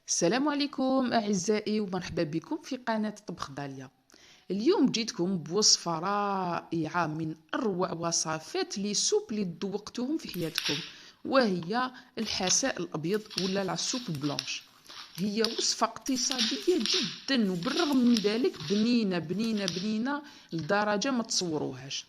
السلام عليكم أعزائي ومرحبا بكم في قناة طبخ داليا. اليوم جيتكم بوصفة رائعة من أروع وصفات لي سوب اللي ذوقتوهم في حياتكم، وهي الحساء الأبيض ولا العسوب بلانش. هي وصفة اقتصادية جدا وبالرغم من ذلك بنينة بنينة بنينة لدرجة ما تصوروهاش.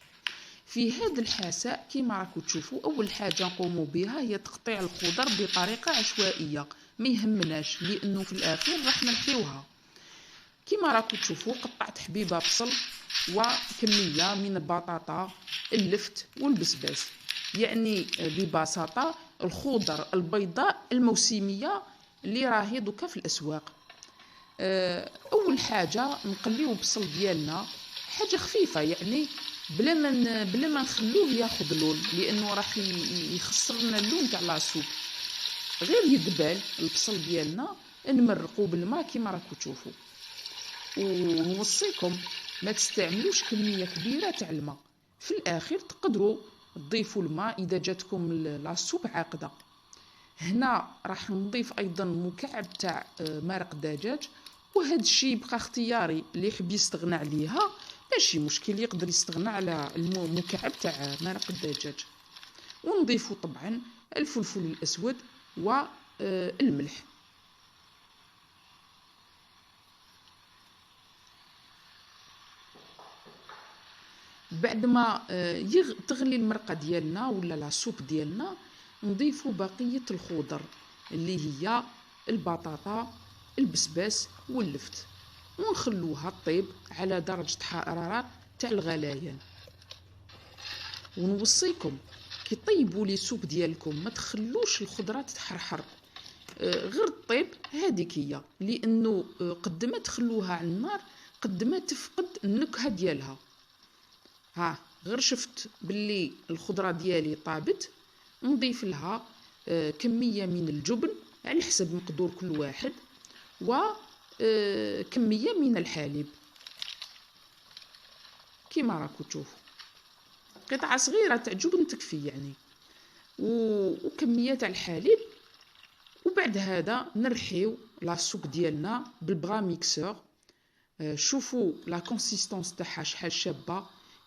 في هذا الحساء كما راكم تشوفوا اول حاجه نقوموا بها هي تقطيع الخضر بطريقه عشوائيه، ما يهمناش لانه في الاخير راح نلحيوها. كما راكم تشوفوا قطعت حبيبه بصل وكميه من البطاطا اللفت والبسباس، يعني ببساطه الخضر البيضاء الموسميه اللي راهي دوكا في الاسواق. اول حاجه نقليو البصل ديالنا حاجه خفيفه، يعني بلا ما نخلوه ياخذ لون لانه راح يخسر لنا اللون تاع لاصوب. غير يدبال البصل ديالنا نمرقوه بالماء كما راكم تشوفوا، ونوصيكم ما تستعملوش كميه كبيره تاع الماء. في الاخير تقدروا تضيفوا الماء اذا جاتكم لاصوب عاقده. هنا راح نضيف ايضا مكعب تاع مرق دجاج، وهذا الشيء يبقى اختياري، اللي يحب يستغنى عليها ماشي مشكل، يقدر يستغنى على المكعب تاع مرق الدجاج. ونضيفوا طبعا الفلفل الاسود والملح. بعد ما تغلي المرقه ديالنا ولا لاصوب ديالنا، نضيفوا بقيه الخضر اللي هي البطاطا البسباس واللفت، ونخلوها طيب على درجه حراره تاع الغليان. ونوصيكم كي طيبوا لي سوب ديالكم ما تخلوش الخضره تتحرحر، غير طيب هذيك هي، لانه قد ما تخلوها على النار قد ما تفقد النكهه ديالها. ها غير شفت باللي الخضره ديالي طابت، نضيف لها كميه من الجبن على حسب مقدور كل واحد، وكميه من الحليب كما راكم تشوفوا، قطعه صغيره تاع جبن تكفي يعني، وكميه تاع الحليب. وبعد هذا نرحيو لاصوب ديالنا بالبغا ميكسور. شوفوا لا كونسيستونس تاعها شحال شابه،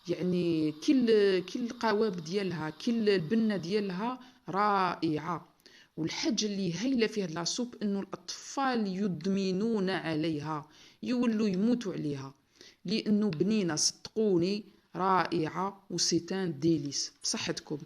يعني كل القوام ديالها كل البنه ديالها رائعه. والحاجه اللي هايله فيها لاصوب انه الاطفال يدمنون عليها، يولوا يموتوا عليها، لانه بنينه صدقوني رائعه وسيتان ديليس بصحتكم.